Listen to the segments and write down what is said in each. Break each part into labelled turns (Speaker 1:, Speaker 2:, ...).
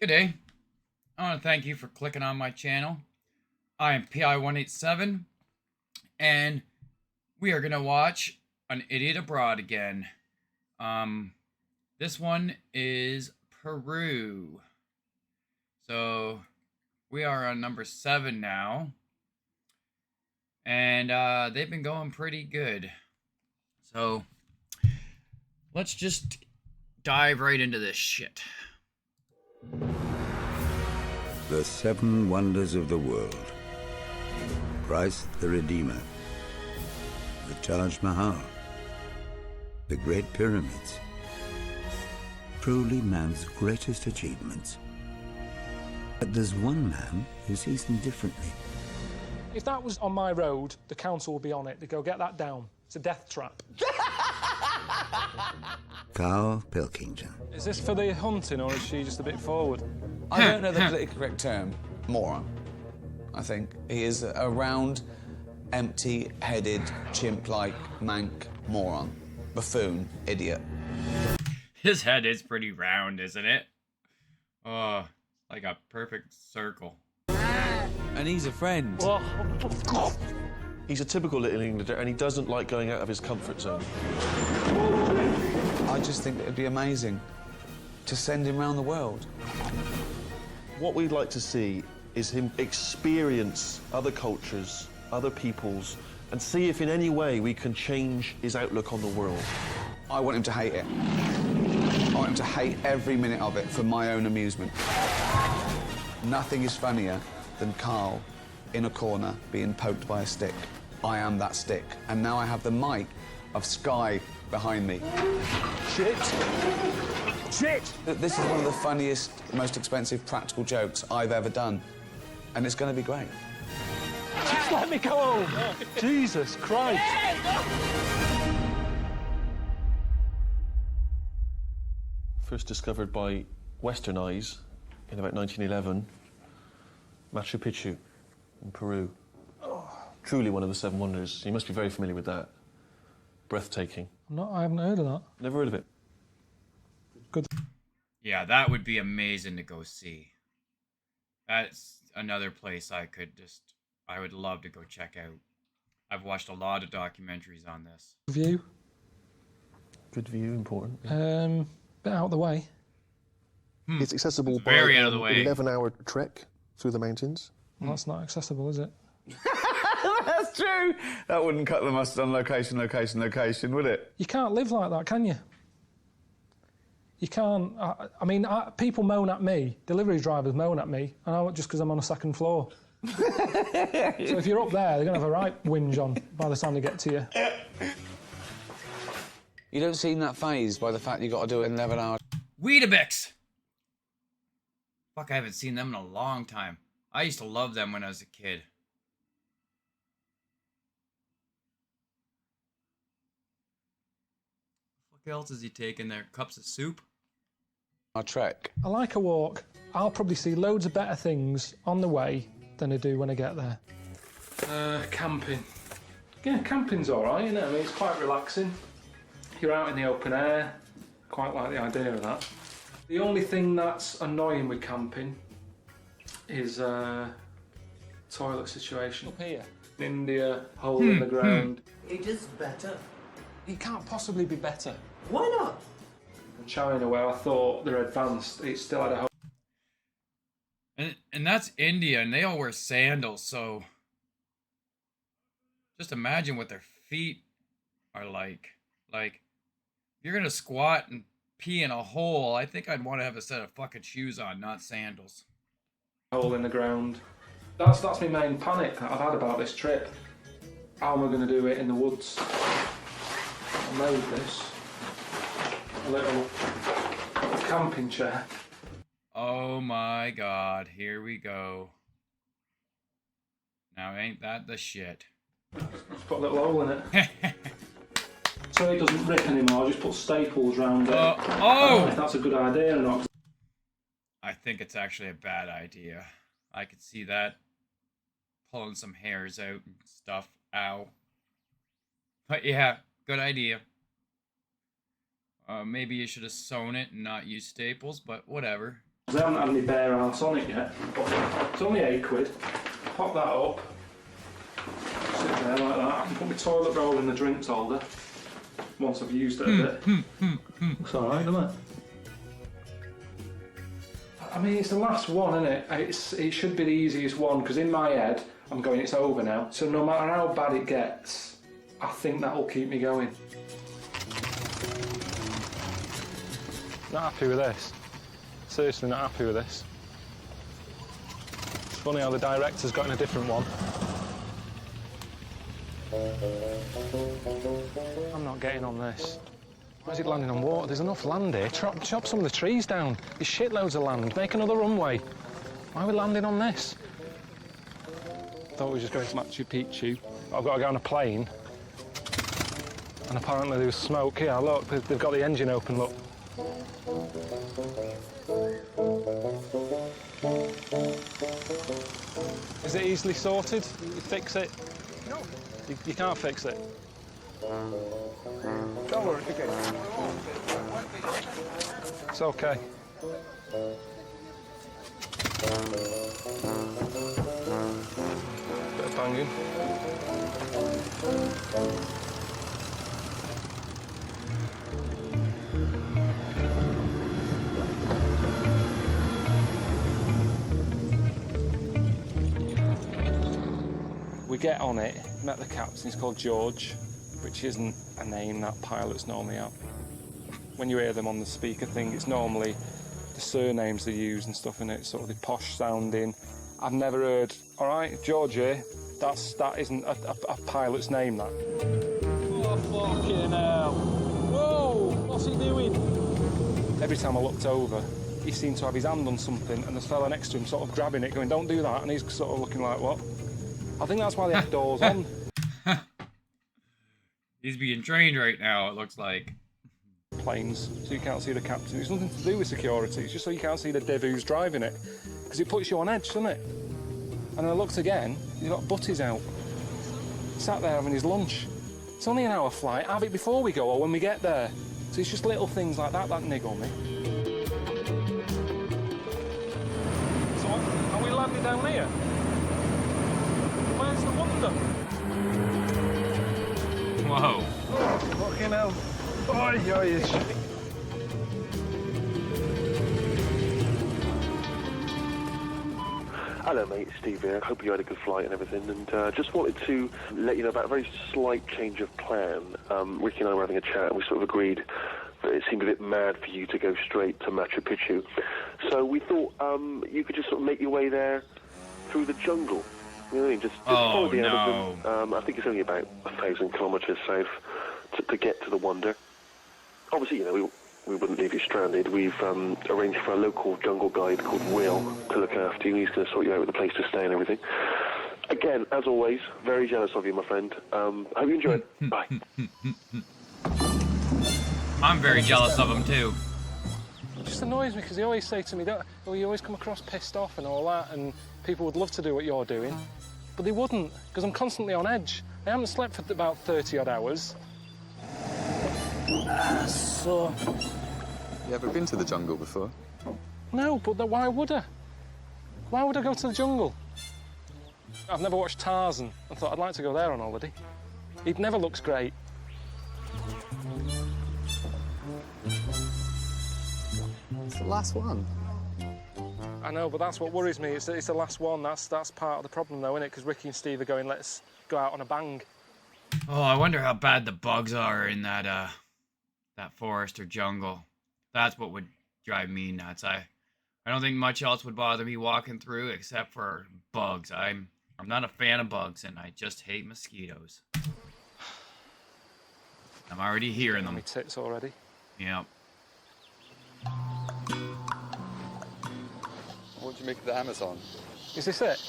Speaker 1: Good day. I want to thank you for clicking on my channel. I am PI187, and we are going to watch An Idiot Abroad again. This one is Peru. So, we are on number 7 now. And they've been going pretty good. So, let's just dive right into this shit.
Speaker 2: The 7 Wonders of the World. Christ the Redeemer. The Taj Mahal. The Great Pyramids. Truly man's greatest achievements. But there's one man who sees them differently.
Speaker 3: If that was on my road, the council would be on it. They'd go, get that down. It's a death trap.
Speaker 2: Carl Pilkington.
Speaker 3: Is this for the hunting, or is she just a bit forward?
Speaker 4: I don't know the politically correct term. Moron, I think. He is a round, empty-headed, chimp-like, mank moron. Buffoon, idiot.
Speaker 1: His head is pretty round, isn't it? Oh, like a perfect circle.
Speaker 4: And he's a friend.
Speaker 5: He's a typical little Englander, and he doesn't like going out of his comfort zone.
Speaker 4: I just think it'd be amazing to send him around the world.
Speaker 5: What we'd like to see is him experience other cultures, other peoples, and see if in any way we can change his outlook on the world.
Speaker 4: I want him to hate it. I want him to hate every minute of it for my own amusement. Nothing is funnier than Carl in a corner being poked by a stick. I am that stick, and now I have the might of Sky behind me.
Speaker 3: Shit! Shit!
Speaker 4: This is one of the funniest, most expensive practical jokes I've ever done, and it's going to be great.
Speaker 3: Just let me go home! Jesus Christ!
Speaker 5: First discovered by Western eyes in about 1911, Machu Picchu in Peru. Truly one of the 7 wonders. You must be very familiar with that. Breathtaking.
Speaker 3: I haven't heard of that.
Speaker 5: Never heard of it.
Speaker 3: Good.
Speaker 1: Yeah, that would be amazing to go see. That's another place I would love to go check out. I've watched a lot of documentaries on this.
Speaker 3: View.
Speaker 5: Good view, important.
Speaker 3: Bit out of the way.
Speaker 6: It's accessible
Speaker 1: It's
Speaker 6: by
Speaker 1: very out of the
Speaker 6: an
Speaker 1: way.
Speaker 6: 11-hour trek through the mountains.
Speaker 3: Well, that's not accessible, is it?
Speaker 4: That's true. That wouldn't cut the mustard on location, would it?
Speaker 3: You can't live like that, can you? You can't. People moan at me. Delivery drivers moan at me, and just because I'm on a 2nd floor. So if you're up there, they're going to have a right whinge on by the time they get to you.
Speaker 4: You don't seem that phased by the fact you've got to do it in 11 hours.
Speaker 1: Weetabix! Fuck, I haven't seen them in a long time. I used to love them when I was a kid. What else is he taking there? Cups of soup?
Speaker 4: Our trek.
Speaker 3: I like a walk. I'll probably see loads of better things on the way than I do when I get there. Camping. Yeah, camping's all right, isn't it? I mean, it's quite relaxing. You're out in the open air. Quite like the idea of that. The only thing that's annoying with camping is toilet situation. Up here. In India, hole in the ground.
Speaker 7: It is better.
Speaker 3: It can't possibly be better.
Speaker 7: Why not?
Speaker 3: In China, where I thought they're advanced, it still had a hole.
Speaker 1: And that's India, and they all wear sandals, so just imagine what their feet are like. Like, if you're gonna squat and pee in a hole, I think I'd want to have a set of fucking shoes on, not sandals.
Speaker 3: Hole in the ground. That's my main panic that I've had about this trip. How am I going to do it in the woods? I made this. A little camping chair.
Speaker 1: Oh my god, here we go. Now ain't that the shit?
Speaker 3: Just put a little hole in it. So it doesn't rip anymore, just put staples round it. I don't know if that's a good idea or not.
Speaker 1: I think it's actually a bad idea. I could see that pulling some hairs out and stuff. Ow. But yeah, good idea. Maybe you should have sewn it and not use staples, but whatever.
Speaker 3: I haven't had any bare house on it yet, but it's only £8. Pop that up, sit there like that. I can put my toilet roll in the drinks holder once I've used it a bit. Looks alright, doesn't it? I mean, it's the last one, isn't it? It should be the easiest one, because in my head, I'm going, it's over now. So no matter how bad it gets, I think that'll keep me going. Not happy with this. Seriously not happy with this. It's funny how the director's got in a different one. I'm not getting on this. Why is it landing on water? There's enough land here. Chop some of the trees down. There's shitloads of land. Make another runway. Why are we landing on this? Thought we were just going to Machu Picchu. I've got to go on a plane. And apparently there was smoke. Here, look, they've got the engine open, look. Is it easily sorted? You fix it? No. You can't fix it? Don't worry, okay. It's okay. Bit of banging. We get on it, met the captain, he's called George, which isn't a name that pilots normally have. When you hear them on the speaker thing, it's normally the surnames they use and stuff in it, sort of the posh sounding. I've never heard, all right, George here, that isn't a pilot's name, that. Oh, fucking hell. Whoa, what's he doing? Every time I looked over, he seemed to have his hand on something and the fella next to him sort of grabbing it, going, don't do that, and he's sort of looking like, what? I think that's why they have doors on.
Speaker 1: He's being trained right now, it looks like.
Speaker 3: Planes, so you can't see the captain. It's nothing to do with security, it's just so you can't see the div who's driving it. Because it puts you on edge, doesn't it? And then I looked again, he's got butties out. Sat there having his lunch. It's only an hour flight, have it before we go or when we get there. So it's just little things like that niggle me. So are we landing down here? Where's the wonder?
Speaker 1: Whoa.
Speaker 3: Fucking hell. Oi, oi.
Speaker 5: Hello mate, it's Steve here. Hope you had a good flight and everything, and just wanted to let you know about a very slight change of plan. Ricky and I were having a chat and we sort of agreed that it seemed a bit mad for you to go straight to Machu Picchu. So we thought you could just sort of make your way there through the jungle. You know what I mean? Just follow the Amazon. I think it's only about 1,000 kilometres south to get to the wonder. Obviously, you know, we wouldn't leave you stranded. We've arranged for a local jungle guide called Will to look after you. He's going to sort you out with a place to stay and everything. Again, as always, very jealous of you, my friend. Hope you enjoy it. Bye.
Speaker 1: I'm very jealous of him too.
Speaker 3: It just annoys me because he always say to me, you always come across pissed off and all that, and people would love to do what you're doing, but they wouldn't, because I'm constantly on edge. I haven't slept for about 30 odd hours. So...
Speaker 7: You ever been to the jungle before?
Speaker 3: No, but why would I? Why would I go to the jungle? I've never watched Tarzan and thought I'd like to go there on holiday. It never looks great.
Speaker 7: It's the last one.
Speaker 3: I know, but that's what worries me. It's the last one. That's part of the problem, though, isn't it? Because Ricky and Steve are going, let's go out on a bang.
Speaker 1: Oh, I wonder how bad the bugs are in that forest or jungle. That's what would drive me nuts. I don't think much else would bother me walking through except for bugs. I'm not a fan of bugs, and I just hate mosquitoes. I'm already hearing them.
Speaker 3: My tits already.
Speaker 1: Yep.
Speaker 7: What do you make of the Amazon?
Speaker 3: Is this it?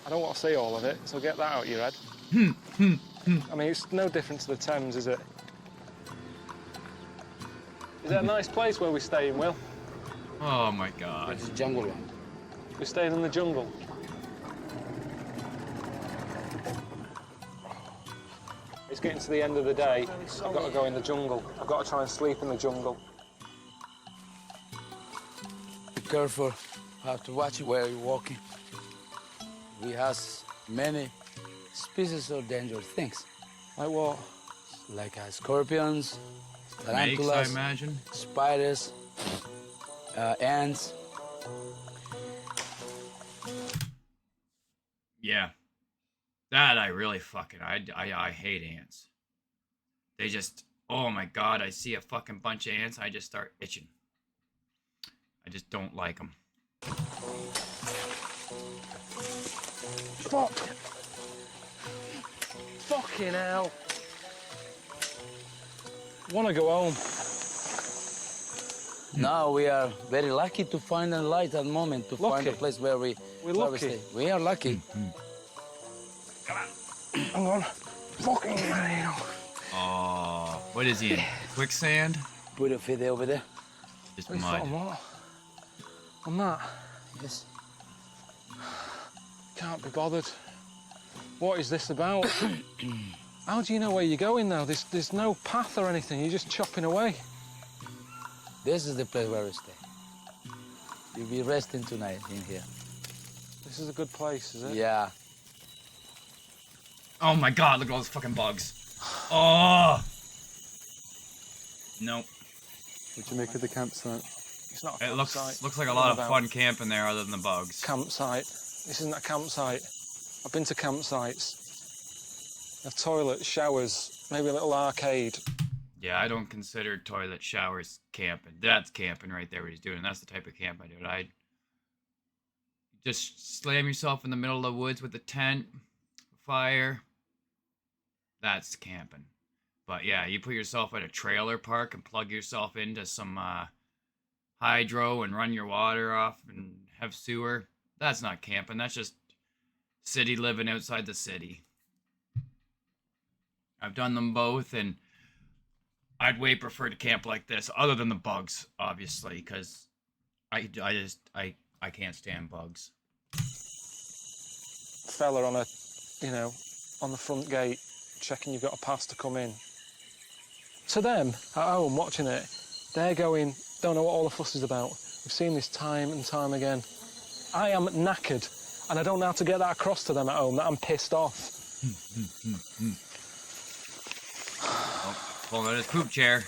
Speaker 3: I don't want to see all of it, so get that out of your head. I mean, it's no different to the Thames, is it? Is it a nice place where we stay in, Will?
Speaker 1: Oh my God.
Speaker 8: It's a jungle one.
Speaker 3: We're staying in the jungle. It's getting to the end of the day. I've got to go in the jungle. I've got to try and sleep in the jungle.
Speaker 8: careful. Have to watch where you're walking. We have many species of dangerous things.
Speaker 3: Like what?
Speaker 8: Like scorpions,
Speaker 1: Snakes, I
Speaker 8: tarantulas,
Speaker 1: imagine.
Speaker 8: spiders, ants.
Speaker 1: Yeah. That I really fucking I hate ants. They just, oh my god, I see a fucking bunch of ants, I just start itching. I just don't like them.
Speaker 3: Fuck. Fucking hell. Wanna go home?
Speaker 8: Now we are very lucky to find a light at the moment, to find a
Speaker 3: Lucky?
Speaker 8: place where we
Speaker 3: We're
Speaker 8: where we
Speaker 3: lucky?
Speaker 8: stay. We are lucky.
Speaker 3: Hang on. Fucking hell.
Speaker 1: Oh, what is he in? Quicksand?
Speaker 8: Put a feet over there.
Speaker 1: Just
Speaker 3: What you
Speaker 1: mud.
Speaker 3: thought on what? On that?
Speaker 8: Yes.
Speaker 3: Can't be bothered. What is this about? How do you know where you're going now? There's no path or anything. You're just chopping away.
Speaker 8: This is the place where we stay. You'll be resting tonight in here.
Speaker 3: This is a good place, is it?
Speaker 8: Yeah.
Speaker 1: Oh my god, look at all those fucking bugs. Oh! Nope.
Speaker 7: What'd you make of the campsite?
Speaker 3: It's not a
Speaker 1: It
Speaker 3: campsite.
Speaker 1: looks like a
Speaker 3: What
Speaker 1: lot of
Speaker 3: about
Speaker 1: fun camping there other than the bugs.
Speaker 3: Campsite. This isn't a campsite. I've been to campsites. They have toilets, showers, maybe a little arcade.
Speaker 1: Yeah, I don't consider toilet showers camping. That's camping right there what he's doing. That's the type of camp I do. I'd just slam yourself in the middle of the woods with a tent, fire. That's camping. But yeah, you put yourself at a trailer park and plug yourself into some hydro and run your water off and have sewer. That's not camping. That's just city living outside the city. I've done them both, and I'd way prefer to camp like this, other than the bugs, obviously, because I can't stand bugs.
Speaker 3: Fella on on the front gate, checking you've got a pass to come in. To them, at home, watching it, they're going, don't know what all the fuss is about. We've seen this time and time again. I am knackered, and I don't know how to get that across to them at home, that I'm pissed off.
Speaker 1: Oh, pulling out his poop chair.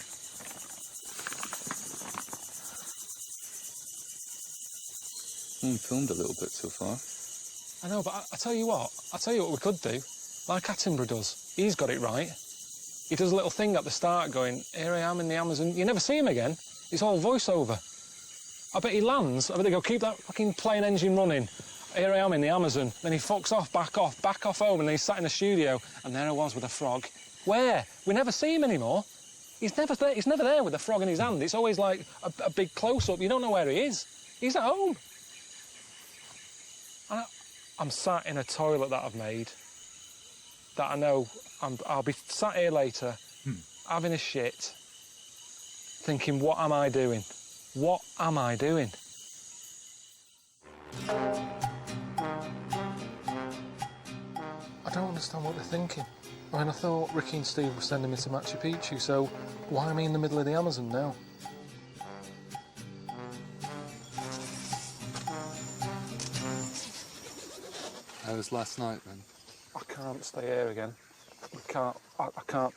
Speaker 7: Filmed a little bit so far.
Speaker 3: I know, but I tell you what we could do, like Attenborough does. He's got it right. He does a little thing at the start going, here I am in the Amazon. You never see him again. It's all voiceover. I bet he lands. I bet they go, keep that fucking plane engine running. Here I am in the Amazon. Then he fucks off, back off home, and then he's sat in the studio, and there I was with a frog. Where? We never see him anymore. He's never there with a frog in his hand. It's always like a big close-up. You don't know where he is. He's at home. And I'm sat in a toilet that I've made that I know I'll be sat here later having a shit thinking, what am I doing? What am I doing? I don't understand what they're thinking. I mean, I thought Ricky and Steve were sending me to Machu Picchu, so why am I in the middle of the Amazon now?
Speaker 7: How was last night then?
Speaker 3: I can't stay here again. I can't.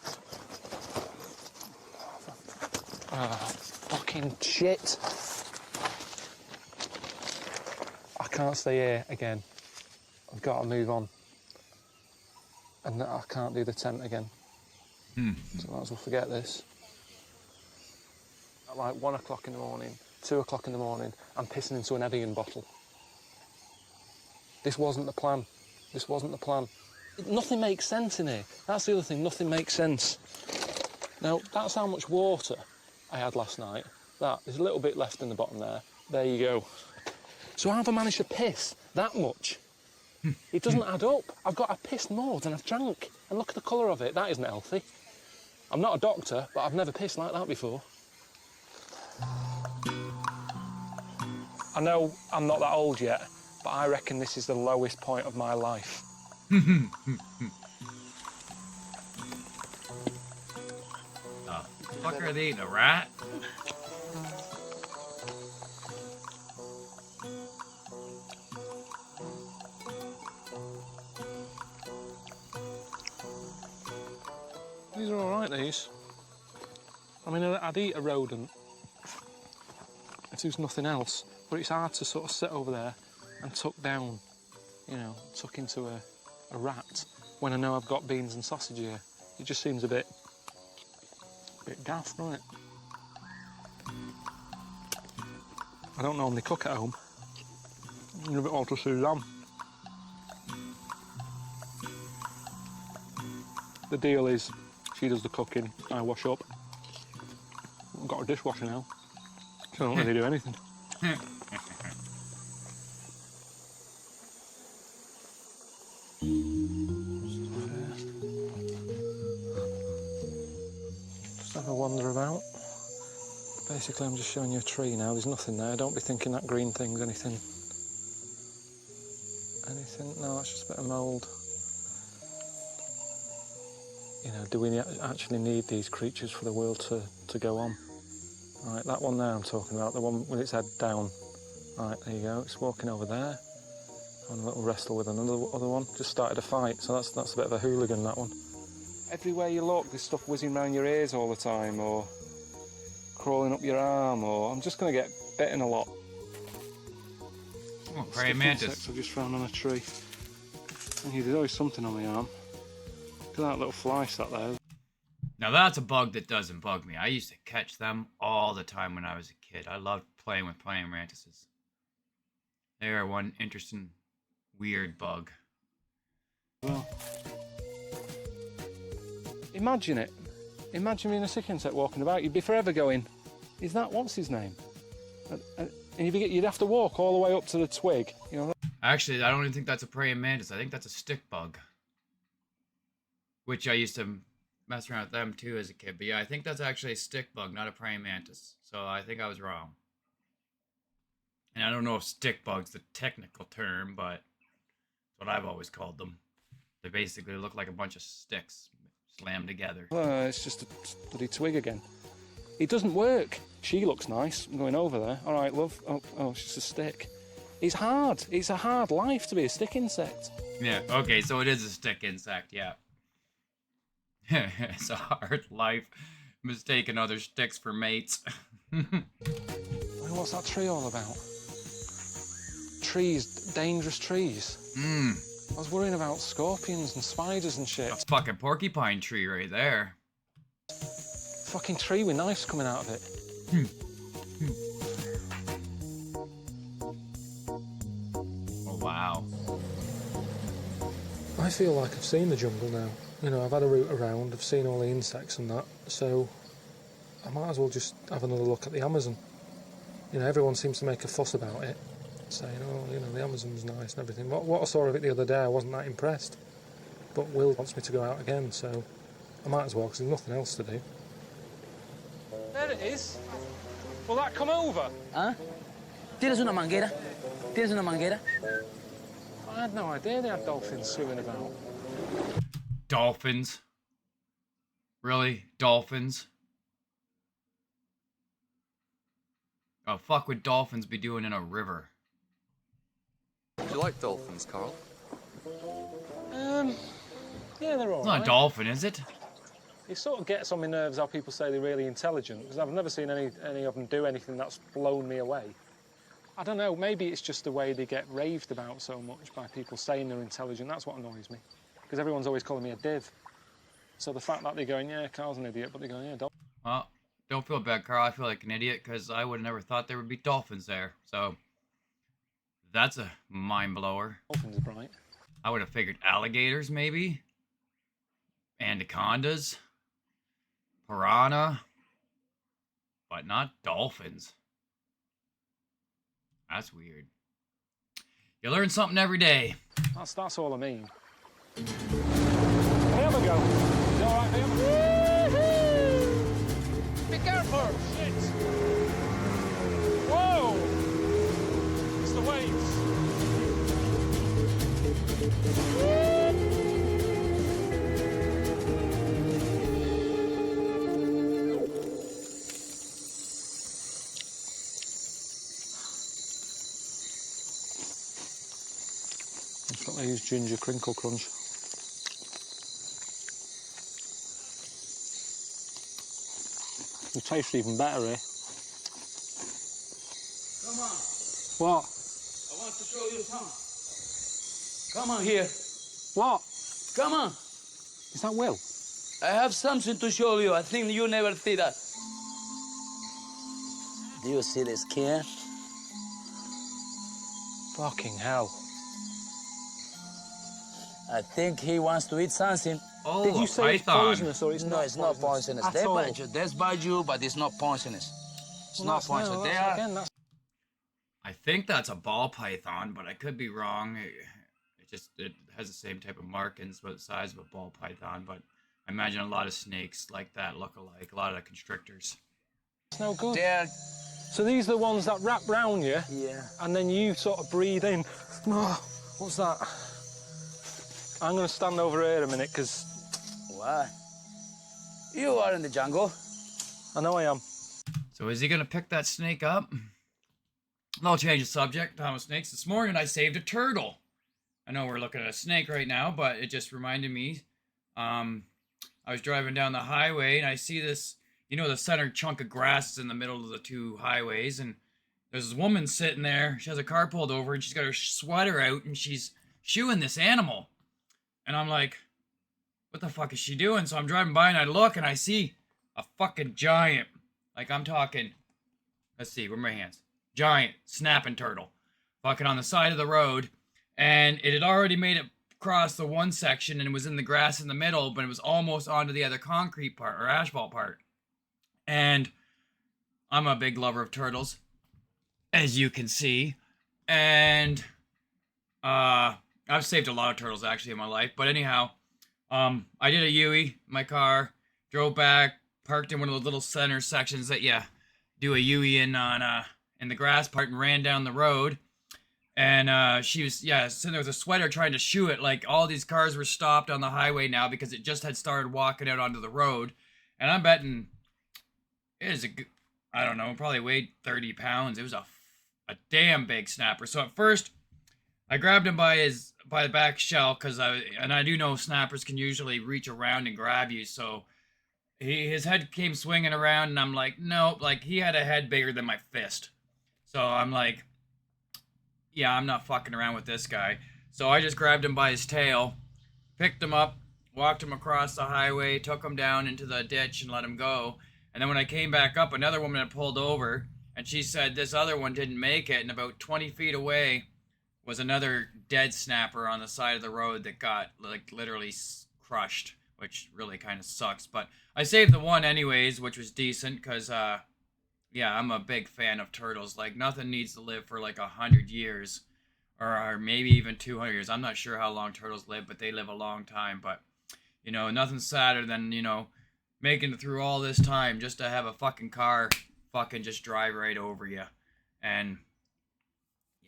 Speaker 3: Fucking shit. I can't stay here again. I've got to move on. And I can't do the tent again. So I might as well forget this. At like 1 o'clock in the morning, 2 o'clock in the morning, I'm pissing into an Evian bottle. This wasn't the plan. This wasn't the plan. Nothing makes sense in here. That's the other thing, nothing makes sense. Now, that's how much water I had last night. There's a little bit left in the bottom there. There you go. So how have I managed to piss that much? It doesn't add up. I've got to piss more than I've drank. And look at the colour of it. That isn't healthy. I'm not a doctor, but I've never pissed like that before. I know I'm not that old yet, but I reckon this is the lowest point of my life.
Speaker 1: Fuck are they eating? A rat?
Speaker 3: like these. I mean, I'd eat a rodent if there's nothing else, but it's hard to sort of sit over there and tuck down, you know, tuck into a rat when I know I've got beans and sausage here. It just seems a bit daft, doesn't it? I don't normally cook at home. I'm a bit odd to Suzanne. The deal is, she does the cooking, I wash up. I've got a dishwasher now, so I don't really do anything. Just have a wander about. Basically, I'm just showing you a tree now. There's nothing there. Don't be thinking that green thing's anything. Anything? No, that's just a bit of mould. You know, do we actually need these creatures for the world to go on? Right, that one there I'm talking about, the one with its head down. Right, there you go. It's walking over there. Having a little wrestle with another other one. Just started a fight, so that's a bit of a hooligan, that one. Everywhere you look, there's stuff whizzing around your ears all the time, or crawling up your arm, or I'm just going to get bitten a lot.
Speaker 1: Oh, praying mantis.
Speaker 3: Insects I've just found on a tree. And there's always something on my arm. Look at that little fly sat there.
Speaker 1: Now that's a bug that doesn't bug me. I used to catch them all the time when I was a kid. I loved playing with praying mantises. They are one interesting, weird bug.
Speaker 3: Well, imagine it. Imagine being a sick insect walking about. You'd be forever going, is that, what's his name? And you'd have to walk all the way up to the twig. You know.
Speaker 1: Actually, I don't even think that's a praying mantis. I think that's a stick bug. Which I used to mess around with them too as a kid. But yeah, I think that's actually a stick bug, not a praying mantis. So I think I was wrong. And I don't know if stick bug's the technical term, but that's what I've always called them. They basically look like a bunch of sticks slammed together.
Speaker 3: It's just a bloody twig again. It doesn't work. She looks nice. I'm going over there. All right, love. Oh, it's just a stick. It's hard. It's a hard life to be a stick insect.
Speaker 1: Yeah, okay, so it is a stick insect, yeah. It's a hard life, mistaking other sticks for mates.
Speaker 3: What's that tree all about? Trees, dangerous trees. I was worrying about scorpions and spiders and shit.
Speaker 1: That's a fucking porcupine tree right there.
Speaker 3: Fucking tree with knives coming out of it.
Speaker 1: Oh, wow.
Speaker 3: I feel like I've seen the jungle now. You know, I've had a route around, I've seen all the insects and that, so I might as well just have another look at the Amazon. You know, everyone seems to make a fuss about it, saying, oh, you know, the Amazon's nice and everything. What I saw of it the other day, I wasn't that impressed. But Will wants me to go out again, so I might as well, because there's nothing else to do. There it is. Will that come over?
Speaker 9: Huh? ¿Tienes una manguera? ¿Tienes una manguera?
Speaker 3: I had no idea they had dolphins swimming about.
Speaker 1: Dolphins? Really? Dolphins? Oh, fuck would dolphins be doing in a river?
Speaker 7: Do you like dolphins, Carl?
Speaker 3: Yeah, they're all
Speaker 1: It's not
Speaker 3: right.
Speaker 1: a dolphin, is it?
Speaker 3: It sort of gets on my nerves how people say they're really intelligent, because I've never seen any of them do anything that's blown me away. I don't know, maybe it's just the way they get raved about so much by people saying they're intelligent. That's what annoys me, because everyone's always calling me a div. So the fact that they're going, yeah, Carl's an idiot, but they're going, yeah, dolphin.
Speaker 1: Well, don't feel bad, Carl. I feel like an idiot because I would have never thought there would be dolphins there. So that's a mind blower.
Speaker 3: Dolphins are bright.
Speaker 1: I would have figured alligators, maybe. Anacondas. Piranha. But not dolphins. That's weird. You learn something every day.
Speaker 3: That's all I mean. Here we go. Is it all right, Liam? Be careful! Shit! Whoa! It's the waves. I've got to use ginger crinkle crunch. It tastes even better here.
Speaker 8: Come on.
Speaker 3: What?
Speaker 8: I want to show you something. Come on here.
Speaker 3: What?
Speaker 8: Come on.
Speaker 3: Is that Will?
Speaker 8: I have something to show you. I think you never see that. Do you see the skin?
Speaker 3: Fucking hell.
Speaker 8: I think he wants to eat something.
Speaker 1: Oh,
Speaker 3: Did you
Speaker 1: a
Speaker 3: say it's
Speaker 1: python.
Speaker 3: poisonous or it's
Speaker 8: No,
Speaker 3: not
Speaker 8: it's not poisonous.
Speaker 3: at
Speaker 8: They
Speaker 3: all?
Speaker 8: bite you. They bite you, but it's not poisonous. It's
Speaker 3: Well,
Speaker 8: not
Speaker 3: that's- no,
Speaker 8: poisonous. They
Speaker 3: that's-
Speaker 8: are.
Speaker 3: Again, that's...
Speaker 1: I think that's a ball python, but I could be wrong. It has the same type of markings, but the size of a ball python. But I imagine a lot of snakes like that look alike. A lot of the constrictors.
Speaker 3: It's no good.
Speaker 8: They're.
Speaker 3: So these are the ones that wrap round you?
Speaker 8: Yeah.
Speaker 3: And then you sort of breathe in. Oh, what's that? I'm going to stand over here a minute, because...
Speaker 8: Why? You are in the jungle.
Speaker 3: I know I am.
Speaker 1: So is he gonna pick that snake up? I'll change the subject. Talking about snakes. This morning I saved a turtle. I know we're looking at a snake right now, but it just reminded me. I was driving down the highway and I see this, you know, the center chunk of grass is in the middle of the two highways, and there's this woman sitting there. She has a car pulled over and she's got her sweater out and she's shooing this animal. And I'm like, what the fuck is she doing? So I'm driving by and I look and I see a fucking giant, like I'm talking, let's see, where are my hands? Giant snapping turtle fucking on the side of the road. And it had already made it across the one section and it was in the grass in the middle, but it was almost onto the other concrete part or asphalt part. And I'm a big lover of turtles, as you can see. And I've saved a lot of turtles actually in my life. But anyhow, I did a Yui in my car, drove back, parked in one of those little center sections that you do a Yui in the grass part, and ran down the road. And she was, sitting there with a sweater trying to shoo it. Like, all these cars were stopped on the highway now because it just had started walking out onto the road. And I'm betting it is I don't know, probably weighed 30 pounds. It was a damn big snapper. So at first, I grabbed him by the back shell, because I do know snappers can usually reach around and grab you. So his head came swinging around, and I'm like, nope. Like, he had a head bigger than my fist. So I'm like, yeah, I'm not fucking around with this guy. So I just grabbed him by his tail, picked him up, walked him across the highway, took him down into the ditch and let him go. And then when I came back up, another woman had pulled over, and she said this other one didn't make it. And about 20 feet away was another dead snapper on the side of the road that got, like, literally crushed, which really kind of sucks. But I saved the one anyways, which was decent, because I'm a big fan of turtles. Like, nothing needs to live for like 100 years or maybe even 200 years. I'm not sure how long turtles live, but they live a long time. But, you know, nothing's sadder than, you know, making it through all this time just to have a fucking car fucking just drive right over you. And,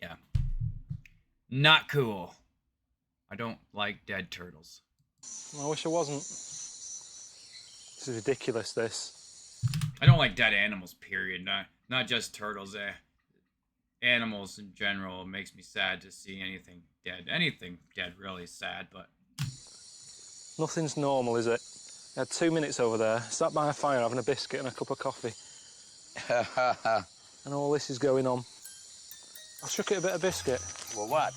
Speaker 1: yeah. Not cool. I don't like dead turtles.
Speaker 3: I wish I wasn't. This is ridiculous, this.
Speaker 1: I don't like dead animals, period. Not just turtles. Animals in general. It makes me sad to see anything dead. Anything dead really is sad, but...
Speaker 3: Nothing's normal, is it? I had 2 minutes over there, sat by a fire having a biscuit and a cup of coffee. And all this is going on. I shook it a bit of biscuit.
Speaker 8: Well, what?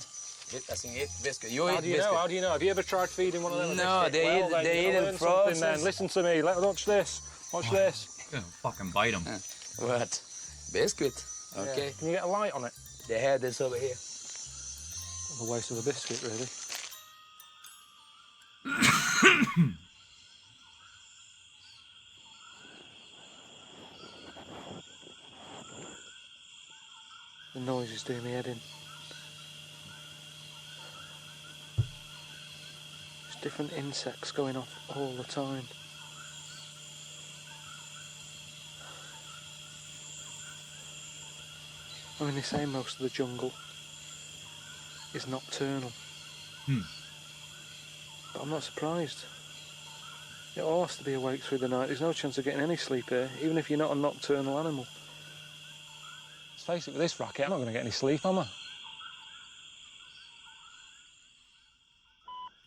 Speaker 8: It doesn't eat biscuit. You
Speaker 3: How
Speaker 8: eat
Speaker 3: do you
Speaker 8: biscuit.
Speaker 3: know? How do you know? Have you ever tried feeding one of them?
Speaker 8: No,
Speaker 3: biscuit?
Speaker 8: they eat them
Speaker 3: learn
Speaker 8: frozen.
Speaker 3: something then. Listen to me. Watch this. Watch this.
Speaker 1: I'm gonna fucking bite them.
Speaker 8: What? Biscuit. Okay.
Speaker 3: Yeah. Can you get a light on it?
Speaker 8: The head is over here.
Speaker 3: A waste of a biscuit, really. The noise is doing me head in. There's different insects going off all the time. I mean, they say most of the jungle is nocturnal. But I'm not surprised. It all has to be awake through the night. There's no chance of getting any sleep here, even if you're not a nocturnal animal. Let's face it, with this racket, I'm not going to get any sleep, am I?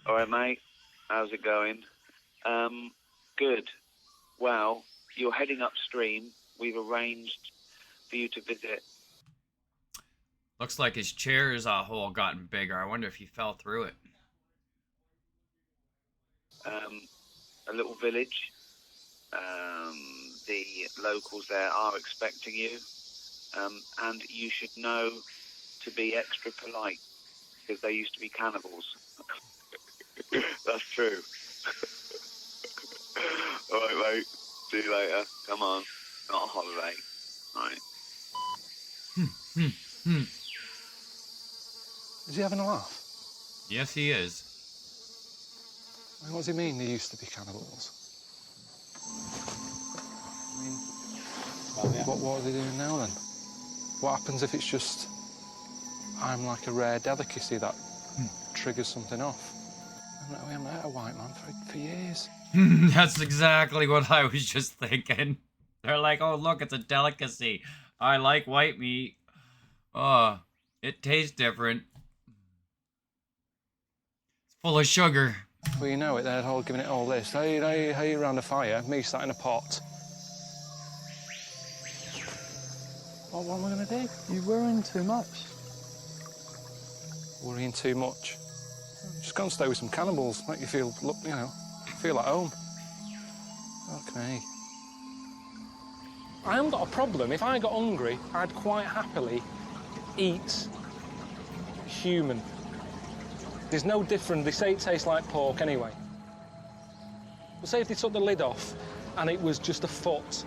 Speaker 10: All right, mate. How's it going? Good. Well, you're heading upstream. We've arranged for you to visit.
Speaker 1: Looks like his chair's hole gotten bigger. I wonder if he fell through it.
Speaker 10: A little village. The locals there are expecting you, and you should know to be extra polite because they used to be cannibals. That's true. All right, mate. See you later. Come on. Not a holiday. All right.
Speaker 3: Is he having a laugh?
Speaker 1: Yes, he is.
Speaker 3: I mean, what does he mean they used to be cannibals? I mean, what are they doing now then? What happens if it's just I'm like a rare delicacy that triggers something off? We haven't had a white man for years.
Speaker 1: That's exactly what I was just thinking. They're like, oh, look, it's a delicacy. I like white meat. Oh, it tastes different. It's full of sugar.
Speaker 3: Well, you know it, they're all giving it all this. Hey, around a fire, me sat in a pot. What am I going to do?
Speaker 11: You're worrying too much.
Speaker 3: Worrying too much? Just go and stay with some cannibals, make you feel, look, you know, feel at home. Okay. I haven't got a problem. If I got hungry, I'd quite happily eat human. There's no different. They say it tastes like pork anyway. But say if they took the lid off and it was just a foot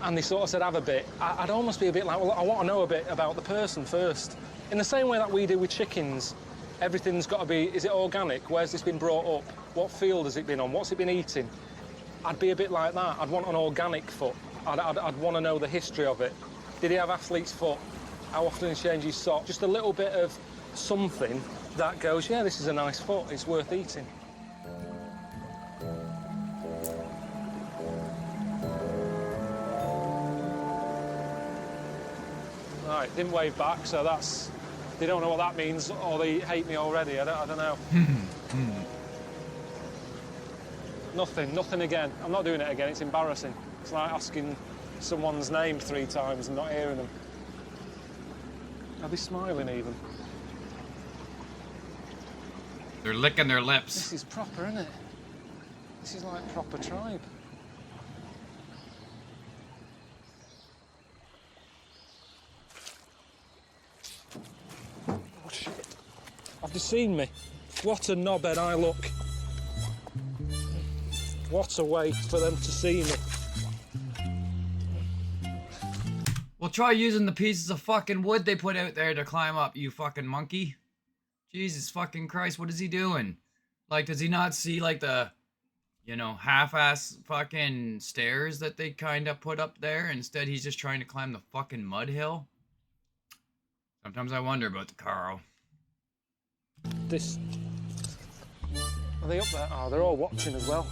Speaker 3: and they sort of said, have a bit, I'd almost be a bit like, well, I want to know a bit about the person first. In the same way that we do with chickens, everything's got to be, is it organic? Where's this been brought up? What field has it been on? What's it been eating? I'd be a bit like that. I'd want an organic foot. I'd want to know the history of it. Did he have athlete's foot? How often he changed his sock? Just a little bit of something that goes, yeah, this is a nice foot. It's worth eating. Right, didn't wave back, so that's... They don't know what that means, or they hate me already. I don't know. Nothing again. I'm not doing it again. It's embarrassing. It's like asking someone's name 3 times and not hearing them. Are they smiling even?
Speaker 1: They're licking their lips.
Speaker 3: This is proper, isn't it? This is like proper tribe. Oh, shit. Have you seen me? What a knobhead I look. What a way for them to see me.
Speaker 1: Well, try using the pieces of fucking wood they put out there to climb up, you fucking monkey. Jesus fucking Christ, what is he doing? Like, does he not see, like, the, you know, half-ass fucking stairs that they kind of put up there? Instead, he's just trying to climb the fucking mud hill? Sometimes I wonder about the Carl.
Speaker 3: This... Are they up there? Oh, they're all watching as well.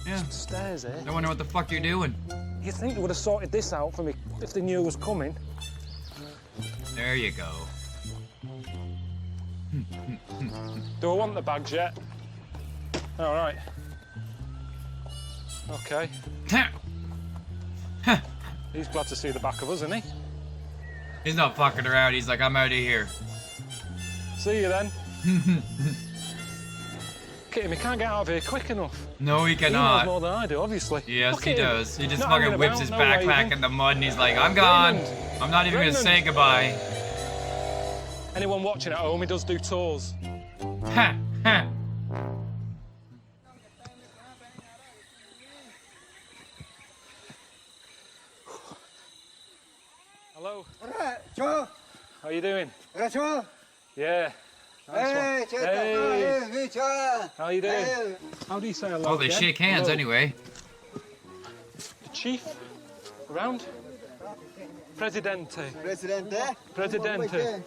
Speaker 1: Yeah.
Speaker 3: Some stairs here.
Speaker 1: I wonder what the fuck you're doing.
Speaker 3: You'd think they would have sorted this out for me if they knew it was coming.
Speaker 1: There you go.
Speaker 3: Do I want the bags yet? All right. Okay. He's glad to see the back of us, isn't he?
Speaker 1: He's not fucking around. He's like, I'm out of here.
Speaker 3: See you then. Look at him. He can't get out of here quick enough.
Speaker 1: No, he
Speaker 3: He
Speaker 1: cannot.
Speaker 3: knows more than I do, obviously.
Speaker 1: Yes,
Speaker 3: Look
Speaker 1: he
Speaker 3: at him.
Speaker 1: does. He just
Speaker 3: Not
Speaker 1: fucking
Speaker 3: hanging
Speaker 1: whips
Speaker 3: about,
Speaker 1: his
Speaker 3: no
Speaker 1: backpack
Speaker 3: waving.
Speaker 1: in the mud and he's like, I'm gone.
Speaker 3: Raymond.
Speaker 1: I'm not even going to
Speaker 3: Raymond.
Speaker 1: say goodbye.
Speaker 3: Anyone watching at home, he does do tours.
Speaker 1: Ha! Ha!
Speaker 3: Hello. How you doing? Yeah. Nice one. Hey. How you doing? How do you say hello?
Speaker 1: Oh, they
Speaker 3: again?
Speaker 1: shake hands
Speaker 3: Hello.
Speaker 1: anyway.
Speaker 3: The chief? Around? Presidente.
Speaker 11: Presidente.
Speaker 3: Presidente.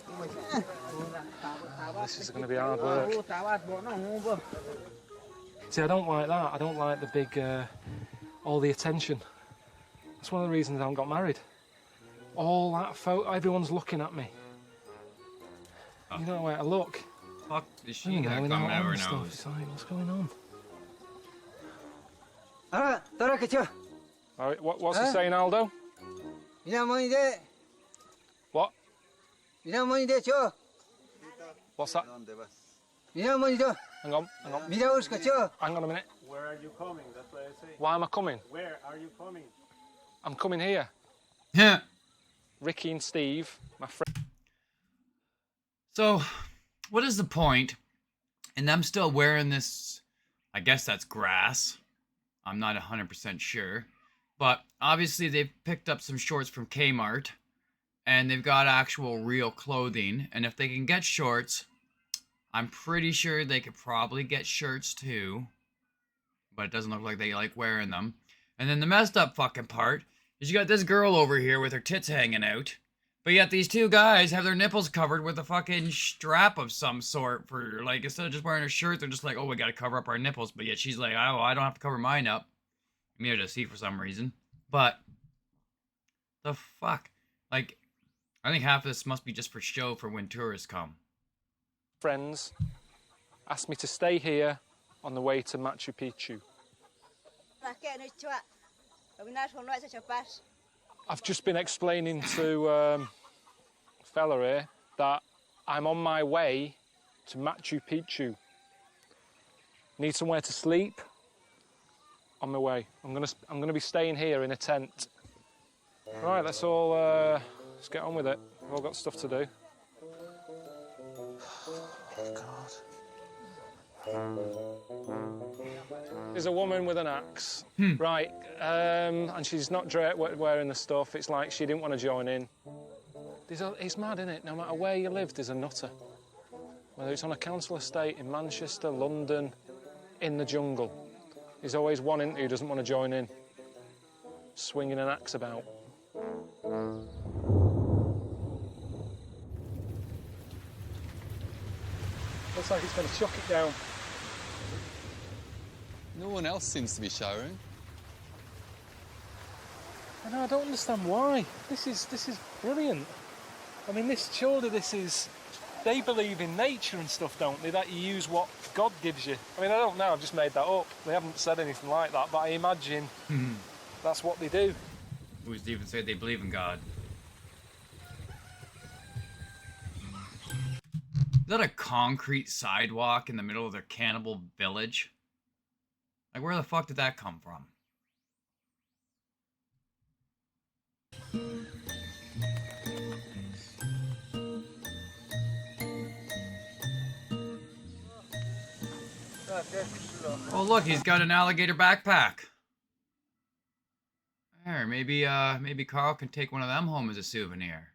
Speaker 3: This is going to be hard work. See, I don't like that. I don't like the big, all the attention. That's one of the reasons I haven't got married. All that photo, everyone's looking at me. You know where to look.
Speaker 1: Fuck is she
Speaker 3: You know,
Speaker 1: coming
Speaker 3: in all
Speaker 1: out her
Speaker 3: stuff,
Speaker 1: nose?
Speaker 3: it's like, what's going on? All right, what's he saying, Aldo? What? What's that? Hang on. Hang on a minute.
Speaker 11: Where are you coming? That's what I say.
Speaker 3: Why am I coming?
Speaker 11: Where are you coming?
Speaker 3: I'm coming here.
Speaker 1: Yeah.
Speaker 3: Ricky and Steve, my friend.
Speaker 1: So, what is the point in them still wearing this? I guess that's grass. I'm not 100% sure. But obviously they've picked up some shorts from Kmart. And they've got actual real clothing. And if they can get shorts, I'm pretty sure they could probably get shirts too. But it doesn't look like they like wearing them. And then the messed up fucking part is you got this girl over here with her tits hanging out. But yet these two guys have their nipples covered with a fucking strap of some sort for, like, instead of just wearing a shirt, they're just like, oh, we gotta cover up our nipples. But yet she's like, oh, I don't have to cover mine up. I'm here to see for some reason. But the fuck? Like, I think half of this must be just for show for when tourists come.
Speaker 3: Friends asked me to stay here on the way to Machu Picchu. I've just been explaining to a fella here that I'm on my way to Machu Picchu. Need somewhere to sleep. On my way. I'm gonna be staying here in a tent. Right, let's get on with it. We've all got stuff to do. There's a woman with an axe. Right, and she's not wearing the stuff. It's like she didn't want to join in. It's mad, isn't it? No matter where you live, there's a nutter. Whether it's on a council estate in Manchester, London, in the jungle. There's always one in who doesn't want to join in. Swinging an axe about. Looks like it's going to chuck it down.
Speaker 7: No one else seems to be showering.
Speaker 3: I know, I don't understand why. This is brilliant. I mean, they believe in nature and stuff, don't they? That you use what God gives you. I mean, I don't know, I've just made that up. They haven't said anything like that, but I imagine that's what they do.
Speaker 1: Who's to even say they believe in God? Is that a concrete sidewalk in the middle of their cannibal village? Like, where the fuck did that come from? Oh, look, he's got an alligator backpack. There, maybe Carl can take one of them home as a souvenir.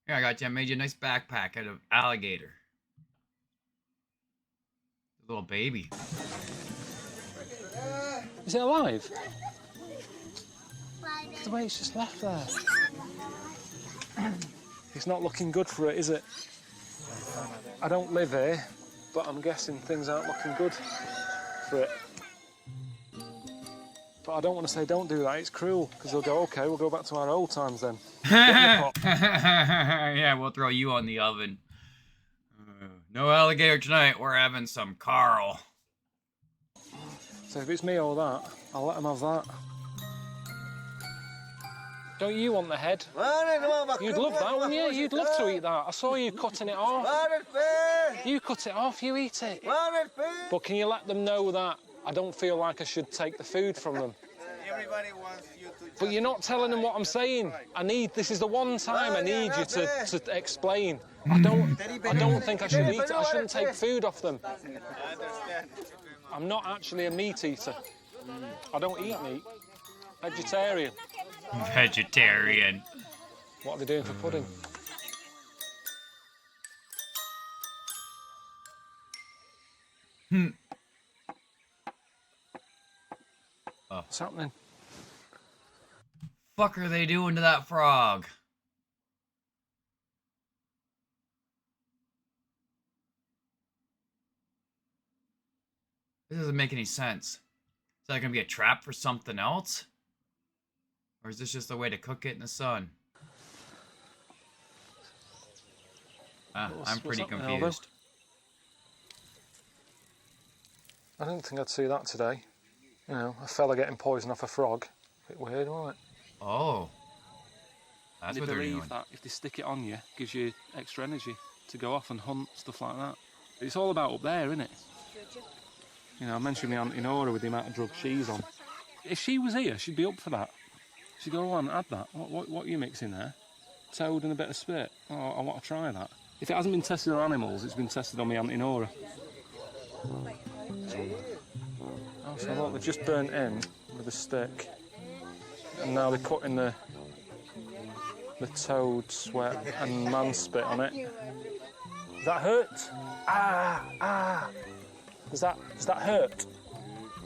Speaker 1: Here, I made you a nice backpack out of alligator. A little baby.
Speaker 3: Is it alive? The way it's just left there. It's not looking good for it, is it? I don't live here, but I'm guessing things aren't looking good for it. But I don't want to say don't do that, it's cruel, because they'll go, OK, we'll go back to our old times then.
Speaker 1: Yeah, we'll throw you on the oven. No alligator tonight, we're having some Carl.
Speaker 3: So if it's me or that, I'll let them have that. Don't you want the head? You'd love that, wouldn't you? You'd love to eat that. I saw you cutting it off. You cut it off, you eat it. But can you let them know that I don't feel like I should take the food from them?
Speaker 12: Everybody wants you to...
Speaker 3: But you're not telling them what I'm saying. This is the one time I need you to explain. I don't think I should eat it. I shouldn't take food off them.
Speaker 12: I understand.
Speaker 3: I'm not actually a meat eater. I don't eat meat. Vegetarian.
Speaker 1: Vegetarian.
Speaker 3: What are they doing for pudding? What's happening?
Speaker 1: Fuck are they doing to that frog? This doesn't make any sense. Is that gonna be a trap for something else? Or is this just a way to cook it in the sun? I'm pretty confused.
Speaker 3: I didn't think I'd see that today. You know, a fella getting poisoned off a frog. Bit weird, wasn't it?
Speaker 1: Oh. That's
Speaker 3: They
Speaker 1: what they're
Speaker 3: believe
Speaker 1: doing.
Speaker 3: that if they stick it on you, gives you extra energy to go off and hunt, stuff like that. It's all about up there, isn't it? You know, I mentioned my Auntie Nora with the amount of drugs she's on. If she was here, she'd be up for that. She'd go, on, add that. What are you mixing there? Toad and a bit of spit. Oh, I want to try that. If it hasn't been tested on animals, it's been tested on my Auntie Nora. Oh, so look, they've just burnt in with a stick. And now they're putting the toad sweat and man spit on it. Does that hurt? Ah! Does that hurt?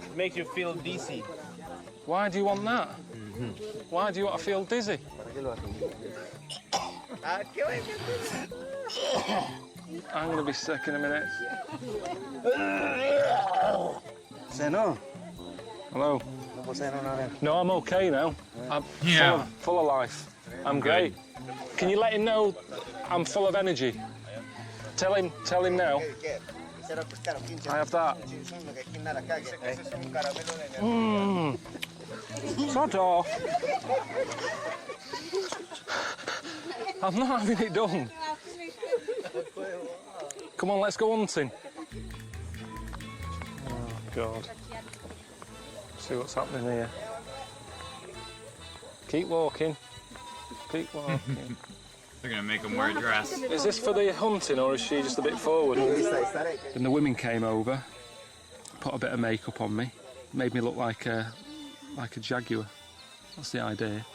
Speaker 11: It makes you feel dizzy.
Speaker 3: Why do you want that? Why do you want to feel dizzy? I'm going to be sick in a minute.
Speaker 11: Say no.
Speaker 3: Hello. No, I'm okay now. I'm full of life. I'm great. Can you let him know I'm full of energy? Tell him now. I have that. Sod off. I'm not having it done. Come on, let's go hunting. Oh, God. See what's happening here. Keep walking. Keep walking.
Speaker 1: They're gonna make them wear a dress.
Speaker 3: Is this for the hunting or is she just a bit forward? Then the women came over, put a bit of makeup on me, made me look like a jaguar. That's the idea.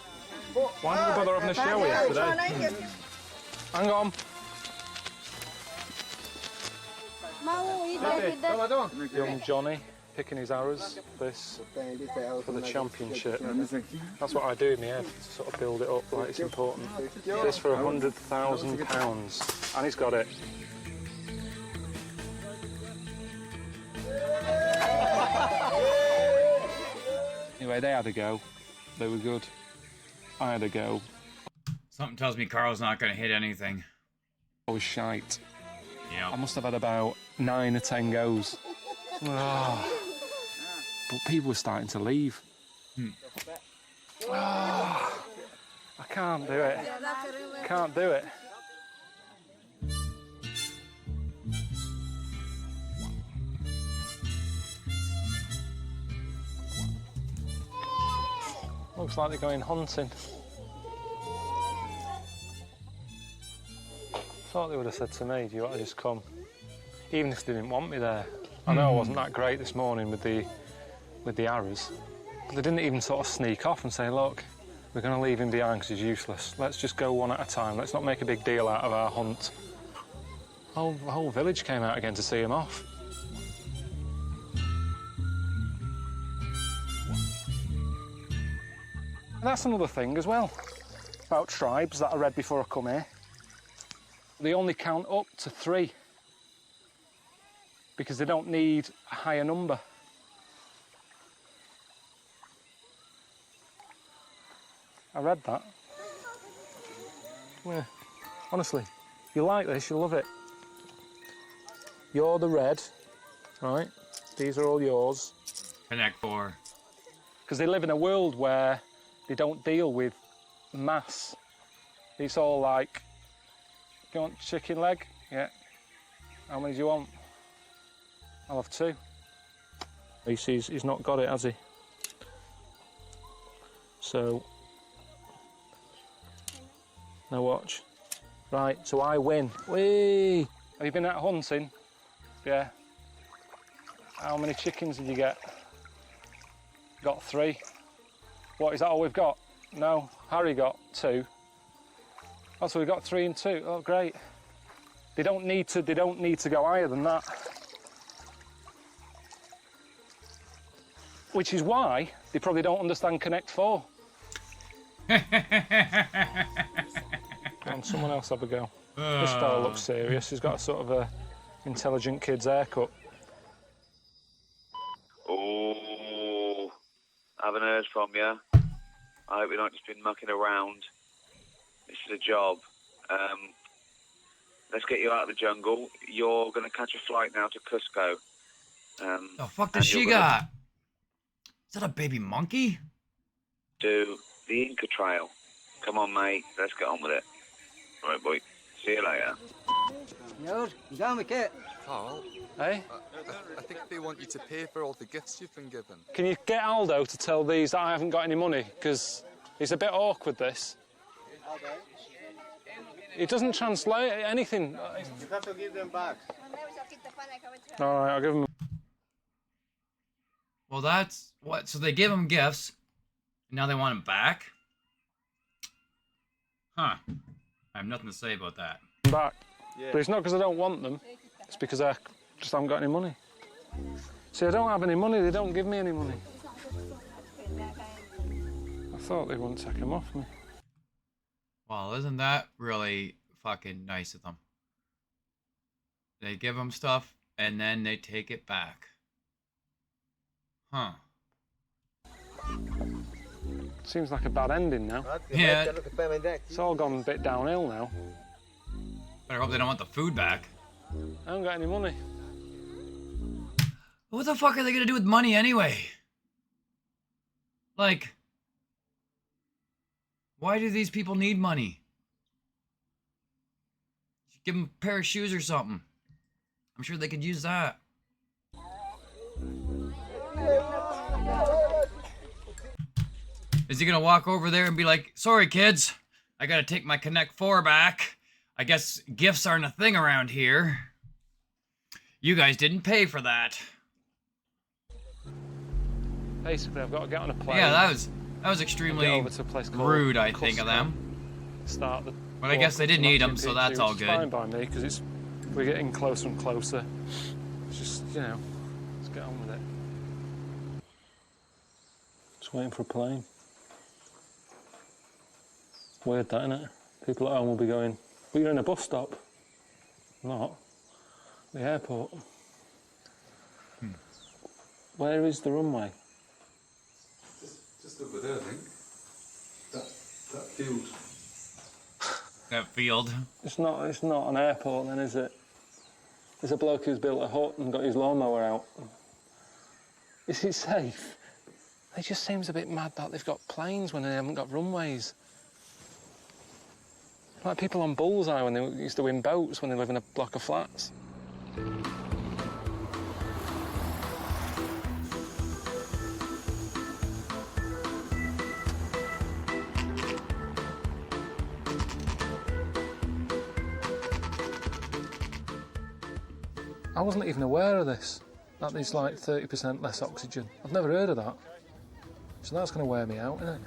Speaker 3: Why did we bother having a shower yesterday? Hang on. Young Johnny picking his arrows. This for the championship. That's what I do in my head, to sort of build it up like it's important. This for £100,000, and he's got it. Anyway, they had a go. They were good. I had a go.
Speaker 1: Something tells me Carl's not gonna hit anything.
Speaker 3: I was shite.
Speaker 1: Yeah.
Speaker 3: I must have had about 9 or 10 goes. Oh. But people were starting to leave. Oh, I can't do it. Can't do it. Looks like they're going hunting. Thought they would have said to me, do you want to just come? Even if they didn't want me there. I know I wasn't that great this morning with the arrows, but they didn't even sort of sneak off and say, look, we're going to leave him behind because he's useless. Let's just go one at a time. Let's not make a big deal out of our hunt. The whole village came out again to see him off. And that's another thing as well, about tribes that I read before I come here. They only count up to 3 because they don't need a higher number. I read that. Yeah. Honestly, you like this, you'll love it. You're the red, right? These are all yours.
Speaker 1: Connect 4.
Speaker 3: Because they live in a world where they don't deal with mass. It's all like, you want chicken leg? Yeah. How many do you want? I'll have 2. He's not got it, has he? So, now watch. Right, so I win. Whee! Have you been out hunting? Yeah. How many chickens did you get? Got 3. What, is that all we've got? No, Harry got 2. Oh, so we got 3 and 2. Oh, great. They don't need to go higher than that. Which is why they probably don't understand Connect 4. Come on, someone else have a go. This fella looks serious. He's got a sort of a intelligent kid's haircut.
Speaker 10: Oh, I haven't heard from you. I hope you're not just been mucking around. This is a job. Let's get you out of the jungle. You're going to catch a flight now to Cusco.
Speaker 1: The fuck does she got? Is that a baby monkey?
Speaker 10: do the Inca Trail. Come on, mate. Let's get on with it. All right, boy. See you later.
Speaker 7: Carl,
Speaker 3: Hey?
Speaker 7: I think they want you to pay for all the gifts you've been given.
Speaker 3: Can you get Aldo to tell these that I haven't got any money? Because he's a bit awkward, this. He doesn't translate anything.
Speaker 12: You have to give them back.
Speaker 3: All right, I'll give him...
Speaker 1: Well, that's what. So they give him gifts, and now they want him back? Huh. I have nothing to say about that.
Speaker 3: back. Yeah. But it's not because I don't want them. It's because I just haven't got any money. See, I don't have any money. They don't give me any money. I thought they wouldn't take them off me.
Speaker 1: Well, isn't that really fucking nice of them? They give them stuff, and then they take it back. Huh.
Speaker 3: Seems like a bad ending now.
Speaker 1: Yeah.
Speaker 3: It's all gone a bit downhill now.
Speaker 1: Better hope they don't want the food back.
Speaker 3: I haven't got any money.
Speaker 1: What the fuck are they gonna do with money anyway? Like, why do these people need money? Give them a pair of shoes or something. I'm sure they could use that. Is he gonna walk over there and be like, sorry kids, I gotta take my Connect 4 back. I guess gifts aren't a thing around here. You guys didn't pay for that.
Speaker 3: Basically, I've got to get on a plane.
Speaker 1: Yeah, that was extremely
Speaker 3: over to a place called
Speaker 1: rude, I think, of them.
Speaker 3: Start the
Speaker 1: But I guess they did need them, so that's all good.
Speaker 3: It's fine by me, because we're getting closer and closer. It's just, you know, let's get on with it. Just waiting for a plane. Weird that, isn't it? People at home will be going, but you're in a bus stop. Not. The airport. Where is the runway?
Speaker 4: Just over there, I think. That field.
Speaker 1: That field.
Speaker 3: It's not an airport then, is it? There's a bloke who's built a hut and got his lawnmower out. Is it safe? It just seems a bit mad that they've got planes when they haven't got runways. Like people on Bullseye when they used to win boats when they live in a block of flats. I wasn't even aware of this, that there's like 30% less oxygen. I've never heard of that. So that's going to wear me out, isn't it?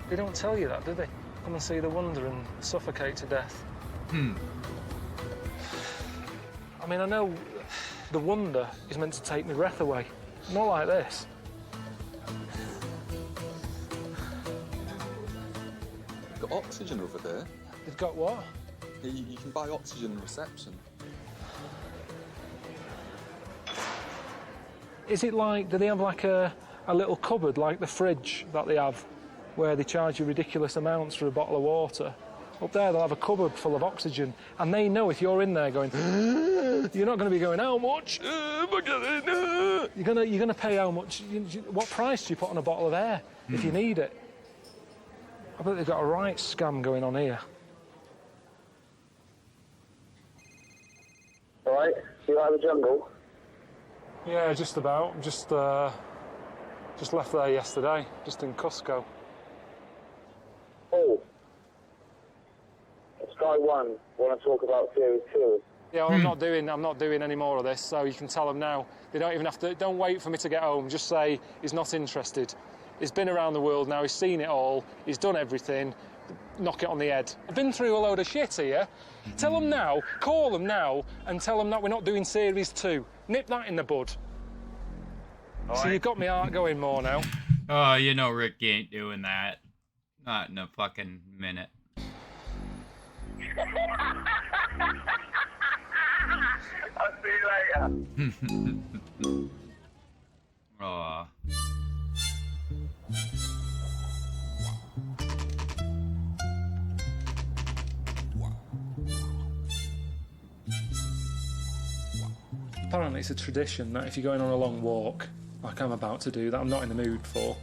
Speaker 3: They don't tell you that, do they? Come and see the wonder and suffocate to death. I mean, I know the wonder is meant to take my breath away. Not like this.
Speaker 7: You've got oxygen over there.
Speaker 3: They've got what?
Speaker 7: You can buy oxygen in reception.
Speaker 3: Is it like, do they have like a little cupboard like the fridge that they have where they charge you ridiculous amounts for a bottle of water? Up there they'll have a cupboard full of oxygen and they know if you're in there going, you're not going to be going, how much? You're going to pay how much? What price do you put on a bottle of air if you need it? I bet they've got a right scam going on here.
Speaker 13: All right, you like the jungle?
Speaker 3: Yeah, just about. Just left there yesterday, just in Cusco.
Speaker 13: Oh. Sky One want to talk about Series 2.
Speaker 3: Yeah, well, I'm not doing any more of this, so you can tell them now. They don't even have to, don't wait for me to get home, just say he's not interested. He's been around the world now, he's seen it all, he's done everything, knock it on the head. I've been through a load of shit here. Tell them now, call them now, and tell them that we're not doing Series 2. Nip that in the bud. So you've got my heart going more now.
Speaker 1: Oh, you know Ricky ain't doing that. Not in a fucking minute.
Speaker 13: I'll see you later.
Speaker 1: Aw.
Speaker 3: Apparently it's a tradition that if you're going on a long walk, like I'm about to do, that I'm not in the mood for,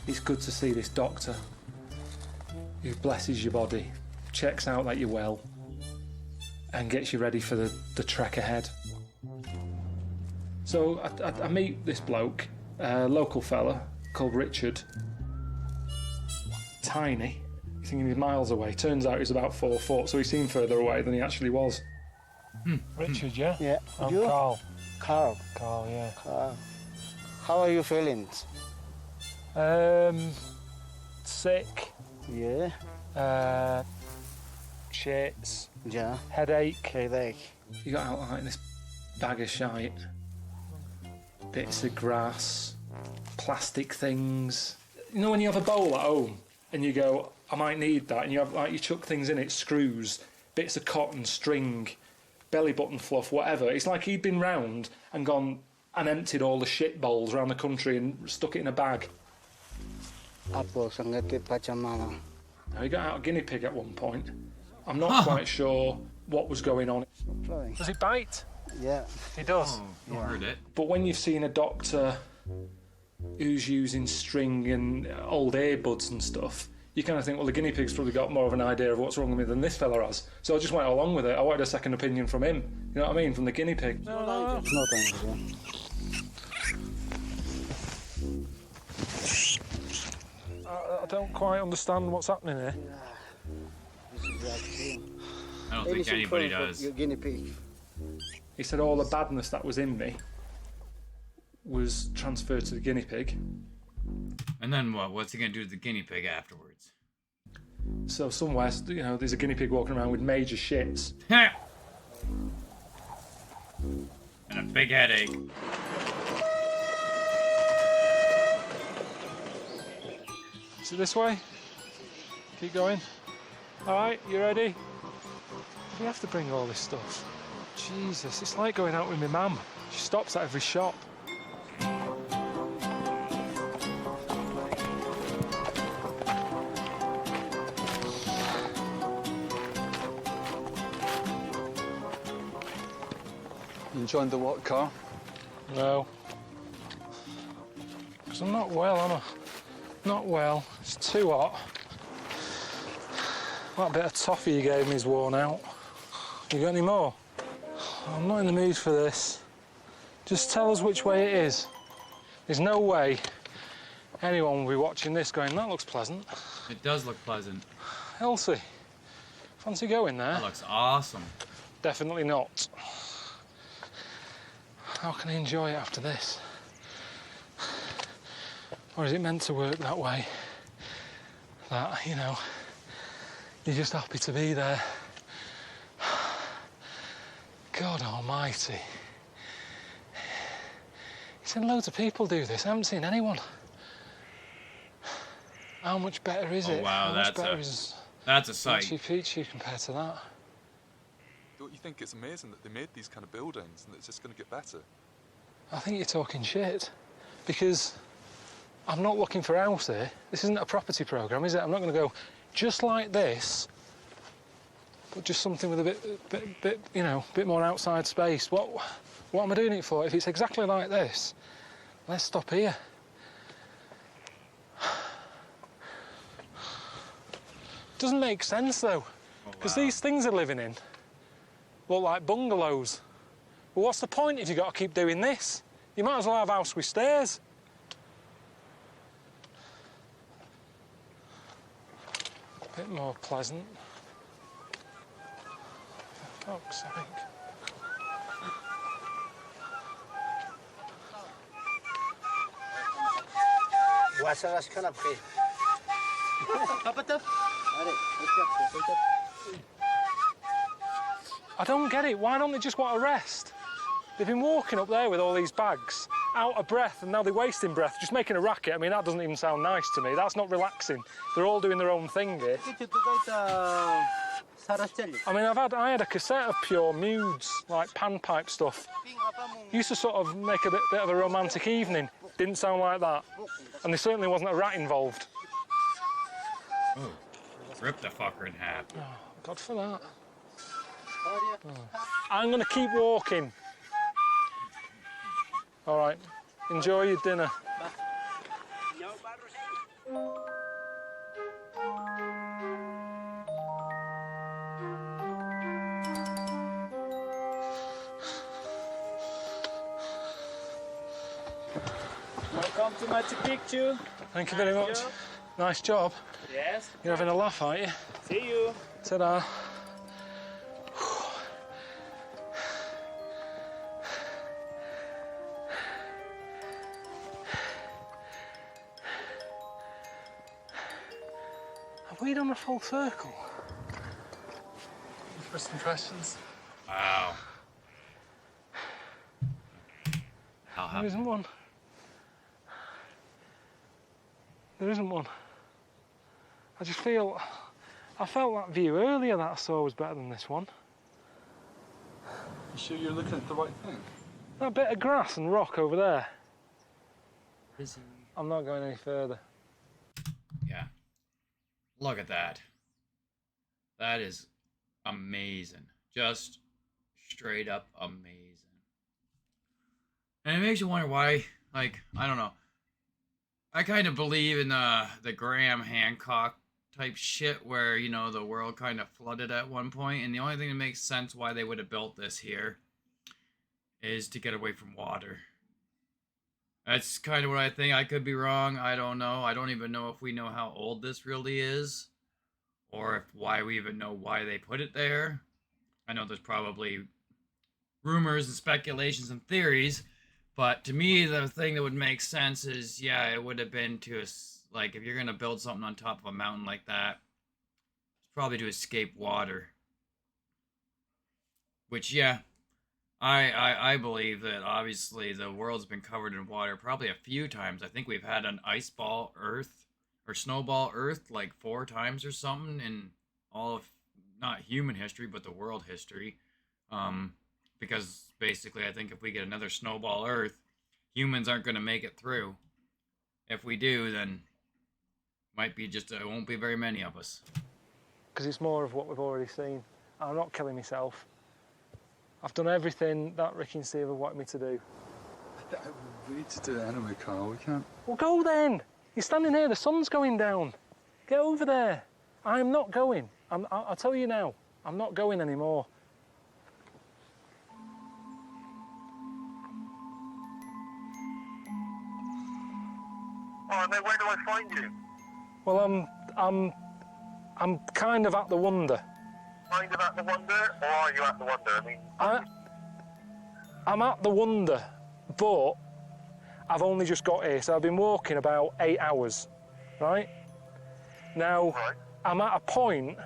Speaker 3: it's good to see this doctor who blesses your body, checks out that you're well, and gets you ready for the trek ahead. So I meet this bloke, a local fella called Richard. Tiny, you think he was miles away. Turns out he's about 4 foot, so he seemed further away than he actually was. Richard, yeah?
Speaker 11: Yeah.
Speaker 3: I'm
Speaker 11: You?
Speaker 3: Carl.
Speaker 11: Carl.
Speaker 3: Carl, yeah.
Speaker 11: Carl. How are you feeling?
Speaker 3: Sick.
Speaker 11: Yeah.
Speaker 3: Shits.
Speaker 11: Yeah.
Speaker 3: Headache.
Speaker 11: Headache.
Speaker 3: You got out like in this bag of shite. Bits of grass, plastic things. You know when you have a bowl at home and you go, I might need that, and you have like you chuck things in it, screws, bits of cotton, string, belly button fluff, whatever. It's like he'd been round and gone and emptied all the shit bowls around the country and stuck it in a bag. Now he got out a guinea pig at one point. I'm not quite sure what was going on. Does it bite?
Speaker 11: Yeah.
Speaker 3: He does.
Speaker 1: Oh, I heard it.
Speaker 3: But when you've seen a doctor who's using string and old earbuds and stuff, you kind of think, well, the guinea pig's probably got more of an idea of what's wrong with me than this fella has. So I just went along with it. I wanted a second opinion from him. You know what I mean? From the guinea pig.
Speaker 11: No thanks.
Speaker 3: I don't quite understand what's happening here.
Speaker 1: I don't think anybody does.
Speaker 11: Your guinea pig.
Speaker 3: He said all the badness that was in me was transferred to the guinea pig.
Speaker 1: And then what? What's he gonna do to the guinea pig afterwards?
Speaker 3: So somewhere, you know, there's a guinea pig walking around with major shits.
Speaker 1: And a big headache.
Speaker 3: Is it this way? Keep going. All right, you ready? We have to bring all this stuff. Jesus, it's like going out with my mum. She stops at every shop.
Speaker 4: You joined the what, car?
Speaker 3: No. Because I'm not well, am I? Not well. It's too hot. That bit of toffee you gave me is worn out. You got any more? I'm not in the mood for this. Just tell us which way it is. There's no way anyone will be watching this going, that looks pleasant.
Speaker 1: It does look pleasant.
Speaker 3: Elsie, fancy going there?
Speaker 1: That looks awesome.
Speaker 3: Definitely not. How can I enjoy it after this? Or is it meant to work that way? That, you know, you're just happy to be there. God almighty. You've seen loads of people do this. I haven't seen anyone. How much better is it?
Speaker 1: Wow,
Speaker 3: How much better is
Speaker 1: that's a sight.
Speaker 3: Machu Picchu compared to that?
Speaker 7: Don't you think it's amazing that they made these kind of buildings and it's just going to get better?
Speaker 3: I think you're talking shit. Because I'm not looking for a house here. This isn't a property programme, is it? I'm not going to go just like this, but just something with a bit, you know, bit more outside space. What am I doing it for? If it's exactly like this, let's stop here. Doesn't make sense though, because these things are living in look like bungalows. But what's the point if you've got to keep doing this? You might as well have a house with stairs. A bit more pleasant. For fuck's sake. I don't get it. Why don't they just want to rest? They've been walking up there with all these bags, out of breath, and now they're wasting breath, just making a racket. I mean, that doesn't even sound nice to me. That's not relaxing. They're all doing their own thing here. I mean, I had a cassette of pure moods, like panpipe stuff. Used to sort of make a bit of a romantic evening. Didn't sound like that. And there certainly wasn't a rat involved.
Speaker 1: Oh, rip the fucker in half.
Speaker 3: Oh, God for that. Oh. I'm going to keep walking. All right, enjoy your dinner.
Speaker 14: Welcome to Machu Picchu.
Speaker 3: Thank you very much. Nice job.
Speaker 14: Yes.
Speaker 3: You're having a laugh, aren't you?
Speaker 14: See you.
Speaker 3: Ta-da. Have we done a full circle? First impressions.
Speaker 1: Wow.
Speaker 3: There isn't one. There isn't one. I just feel... I felt that view earlier that I saw was better than this one.
Speaker 7: You sure you're looking at the right thing?
Speaker 3: That bit of grass and rock over there. I'm not going any further.
Speaker 1: Yeah. Look at that. That is amazing. Just straight up amazing. And it makes you wonder why, like, I don't know. I kind of believe in the Graham Hancock type shit where, you know, the world kind of flooded at one point, and the only thing that makes sense why they would have built this here is to get away from water. That's kind of what I think. I could be wrong. I don't know. I don't even know if we know how old this really is, or if why we even know why they put it there. I know there's probably rumors and speculations and theories, but to me, the thing that would make sense is, yeah, it would have been to, like, if you're going to build something on top of a mountain like that, it's probably to escape water. Which, yeah, I believe that obviously the world's been covered in water probably a few times. I think we've had an ice ball Earth, or snowball Earth, like 4 times or something in all of, not human history, but the world history. Because basically, I think if we get another snowball Earth, humans aren't going to make it through. If we do, then might be just, it won't be very many of us.
Speaker 3: Because it's more of what we've already seen. I'm not killing myself. I've done everything that Ricky and Steve have wanted me to do.
Speaker 7: We need to do it anyway, Carl. We can't.
Speaker 3: Well, go then. You're standing here, the sun's going down. Get over there. I'm not going. I'll tell you now, I'm not going anymore.
Speaker 13: Oh, no, where do I find you?
Speaker 3: Well, I'm kind of at the wonder.
Speaker 13: Kind of at the wonder, or are you at the wonder? I mean,
Speaker 3: I'm at the wonder, but I've only just got here, so I've been walking about 8 hours, right? Now, I'm at a point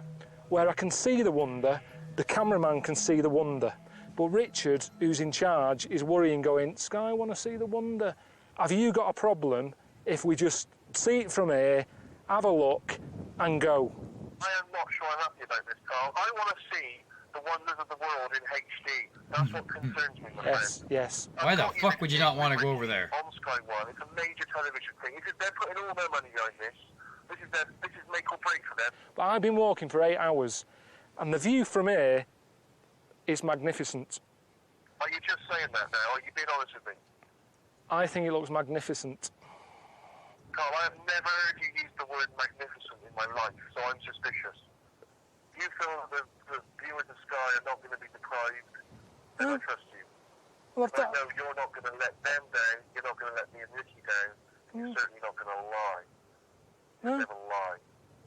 Speaker 3: where I can see the wonder, the cameraman can see the wonder, but Richard, who's in charge, is worrying, going, Sky, I want to see the wonder. Have you got a problem if we just see it from here, have a look, and go?
Speaker 13: I am not sure I'm happy about this, Carl. I want to see the wonders of the world in HD. That's what concerns me, my friend.
Speaker 3: Yes.
Speaker 1: Why the fuck would you not want to go over there?
Speaker 13: On Sky One, it's a major television thing. They're putting all their money behind this. This is make or break for them.
Speaker 3: But I've been walking for 8 hours, and the view from here is magnificent.
Speaker 13: Are you just saying that now? Are you being honest with me?
Speaker 3: I think it looks magnificent.
Speaker 13: Carl, I have never heard you use the word magnificent in my life, so I'm suspicious. You feel that the viewers of Sky are not going to be deprived, then I trust you.
Speaker 3: Well,
Speaker 13: I know you're not going to let them down, you're not going to let me and Ricky down, you're certainly not going to lie. You'll never lie.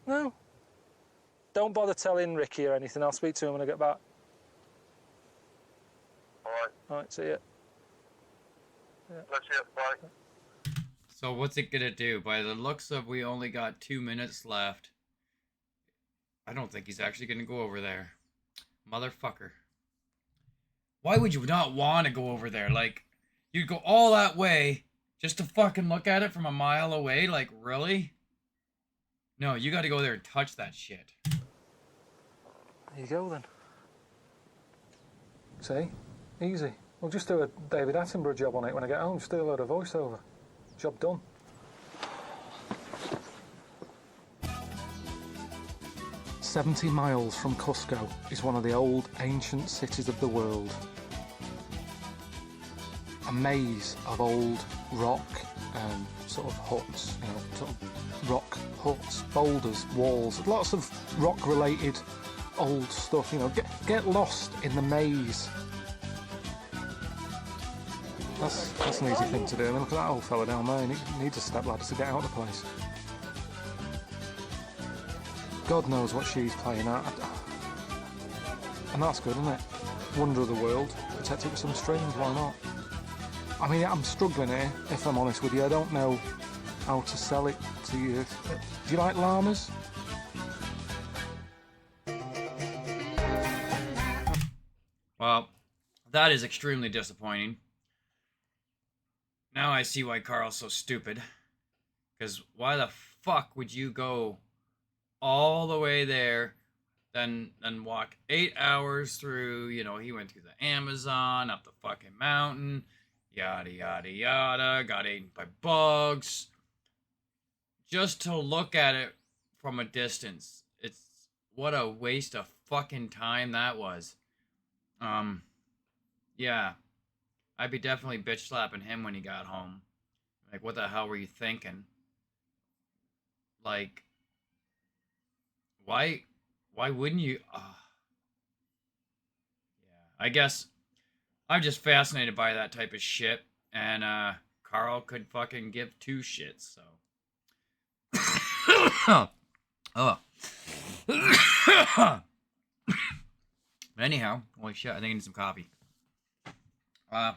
Speaker 3: No. Don't bother telling Ricky or anything. I'll speak to him when I get back.
Speaker 13: All right.
Speaker 3: All right, see ya.
Speaker 13: Bless you, bye.
Speaker 1: So what's it gonna do? By the looks of, we only got 2 minutes left. I don't think he's actually gonna go over there. Motherfucker. Why would you not want to go over there? Like, you'd go all that way just to fucking look at it from a mile away? Like, really? No, you gotta go there and touch that shit.
Speaker 3: There you go then. See? Easy. We'll just do a David Attenborough job on it when I get home. Just do a load of voiceover. Job done. "70 miles from Cusco is one of the old ancient cities of the world. A maze of old rock, sort of huts, you know, sort of rock huts, boulders, walls, lots of rock-related old stuff. You know, get lost in the maze. That's an easy thing to do. I mean, look at that old fella down there. He needs a stepladder to get out of the place. God knows what she's playing at. And that's good, isn't it? Wonder of the world. Protect it with some strings, why not? I mean, I'm struggling here, if I'm honest with you. I don't know how to sell it to you. Do you like llamas?
Speaker 1: Well, that is extremely disappointing. Now I see why Carl's so stupid. Because why the fuck would you go all the way there, then walk 8 hours through, you know, he went through the Amazon, up the fucking mountain, yada, yada, yada, got eaten by bugs, just to look at it from a distance. It's, what a waste of fucking time that was. Yeah, I'd be definitely bitch slapping him when he got home. Like, what the hell were you thinking? Like, why wouldn't you? Yeah, I guess I'm just fascinated by that type of shit, and Carl could fucking give two shits. So, oh. But anyhow, holy shit, I think I need some coffee. Other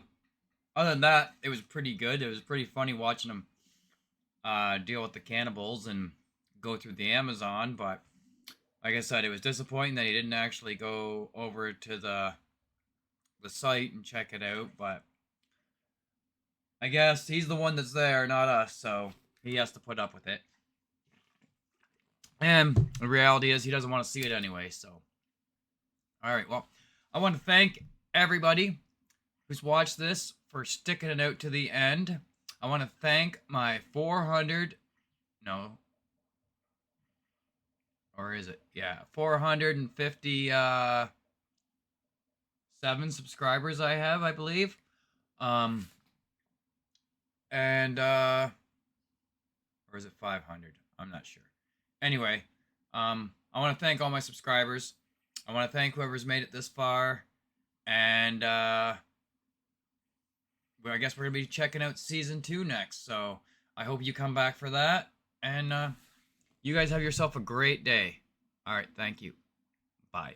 Speaker 1: than that, it was pretty good. It was pretty funny watching him deal with the cannibals and go through the Amazon, but like I said, it was disappointing that he didn't actually go over to the site and check it out, but I guess he's the one that's there, not us, so he has to put up with it. And the reality is he doesn't want to see it anyway, so. Alright, well, I want to thank everybody who's watched this for sticking it out to the end. I want to thank my 450 7 subscribers I have, I believe. Or is it 500? I'm not sure. Anyway, I want to thank all my subscribers. I want to thank whoever's made it this far. And well, I guess we're going to be checking out Season 2 next. So I hope you come back for that. And you guys have yourself a great day. All right, thank you. Bye.